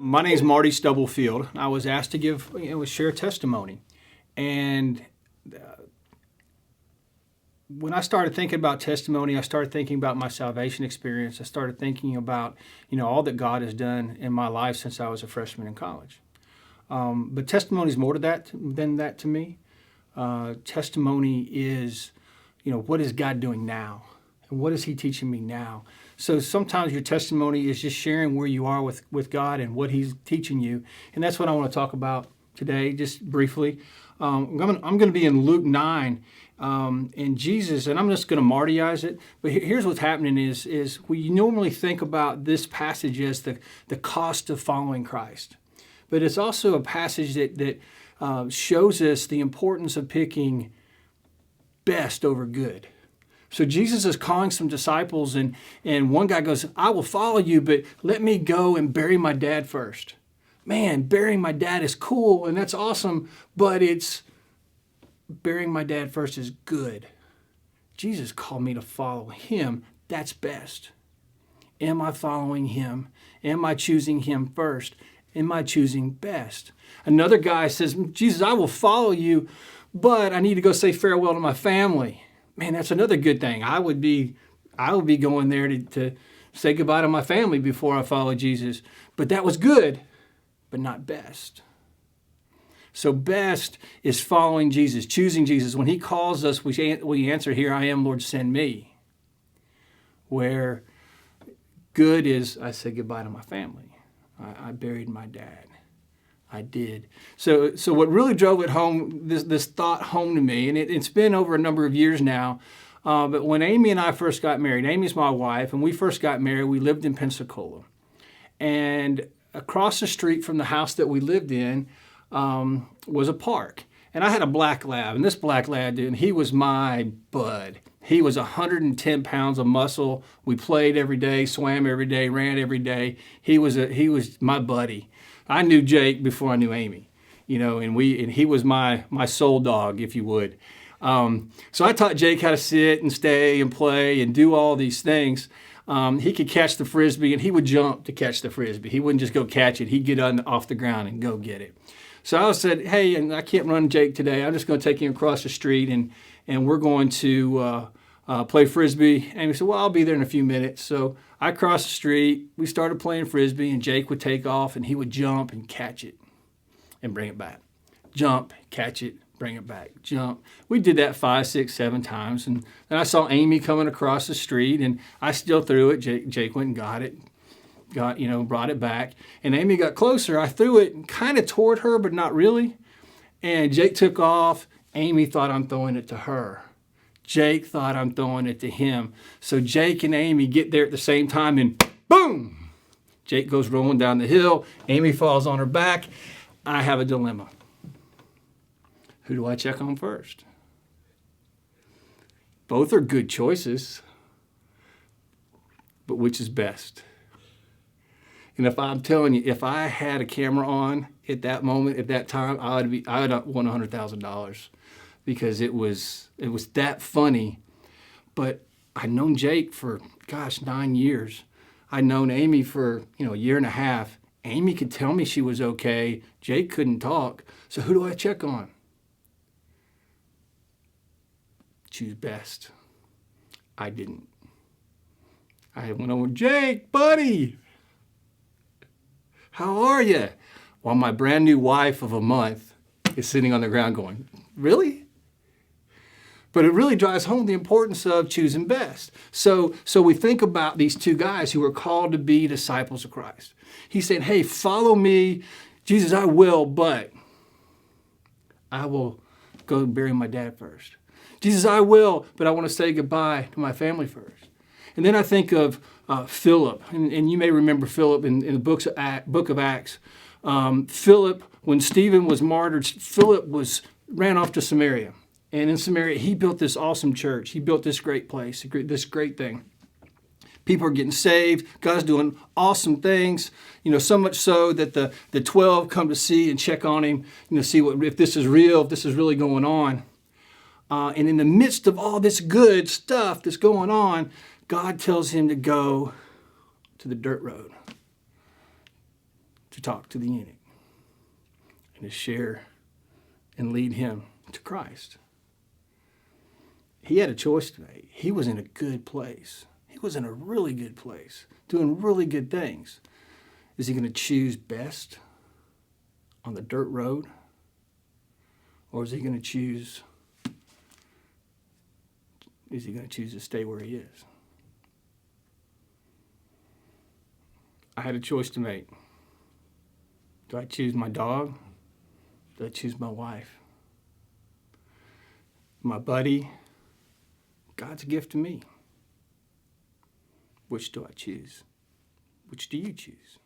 My name is Marty Stubblefield. I was asked to share testimony. And when I started thinking about testimony, I started thinking about my salvation experience. I started thinking about, all that God has done in my life since I was a freshman in college. But testimony is more than that to me. Testimony is, what is God doing now? And what is He teaching me now? So sometimes your testimony is just sharing where you are with God and what He's teaching you. And that's what I want to talk about today, just briefly. I'm going to be in Luke 9 in Jesus, and I'm just going to Martyize it. But here's what's happening is we normally think about this passage as the cost of following Christ. But it's also a passage that shows us the importance of picking best over good. So Jesus is calling some disciples, and one guy goes, I will follow you, but let me go and bury my dad first. Man, burying my dad is cool, and that's awesome, but burying my dad first is good. Jesus called me to follow Him. That's best. Am I following Him? Am I choosing Him first? Am I choosing best? Another guy says, Jesus, I will follow you, but I need to go say farewell to my family. Man, that's another good thing. I would be going there to say goodbye to my family before I follow Jesus. But that was good, but not best. So best is following Jesus, choosing Jesus. When He calls us, we answer, here I am, Lord, send me. Where good is, I say goodbye to my family. I buried my dad. I did. So what really drove it home, this thought home to me, and it's been over a number of years now, but when Amy and I first got married, Amy's my wife, and we first got married, we lived in Pensacola. And across the street from the house that we lived in was a park. And I had a black lab, and this black lab, dude, he was my bud. He was 110 pounds of muscle. We played every day, swam every day, ran every day. He was my buddy. I knew Jake before I knew Amy, and he was my soul dog, if you would. So I taught Jake how to sit and stay and play and do all these things. He could catch the Frisbee, and he would jump to catch the Frisbee. He wouldn't just go catch it. He'd get off the ground and go get it. So I said, hey, and I can't run Jake today. I'm just going to take him across the street, and we're going to play Frisbee. And he said, well, I'll be there in a few minutes. So I crossed the street. We started playing Frisbee, and Jake would take off, and he would jump and catch it and bring it back. Jump, catch it, bring it back. Jump. We did that 5, 6, 7 times. And then I saw Amy coming across the street, and I still threw it. Jake went and got it. Brought it back. And Amy got closer. I threw it kind of toward her, but not really. And Jake took off. Amy thought I'm throwing it to her. Jake thought I'm throwing it to him. So Jake and Amy get there at the same time, and boom! Jake goes rolling down the hill. Amy falls on her back. I have a dilemma. Who do I check on first? Both are good choices, but which is best? And if I'm telling you, if I had a camera on at that moment, at that time, I would have won $100,000 because it was that funny. But I'd known Jake for, 9 years. I'd known Amy for, a year and a half. Amy could tell me she was okay. Jake couldn't talk. So who do I check on? Choose best. I didn't. I went over, Jake, buddy. How are you? While my brand new wife of a month is sitting on the ground going, really? But it really drives home the importance of choosing best. So we think about these two guys who were called to be disciples of Christ. He said, hey, follow me. Jesus, I will, but I will go bury my dad first. Jesus, I will, but I want to say goodbye to my family first. And then I think of Philip, and you may remember Philip in the book of Acts. Philip, when Stephen was martyred, Philip ran off to Samaria. And in Samaria, he built this awesome church. He built this great place, this great thing. People are getting saved. God's doing awesome things, so much so that the 12 come to see and check on him, see if this is real, if this is really going on. And in the midst of all this good stuff that's going on, God tells him to go to the dirt road. to talk to the eunuch and to share and lead him to Christ. He had a choice to make. He was in a good place. He was in a really good place, doing really good things. Is he going to choose best on the dirt road? Or is he going to choose to stay where he is? I had a choice to make. Do I choose my dog? Do I choose my wife? My buddy? God's a gift to me. Which do I choose? Which do you choose?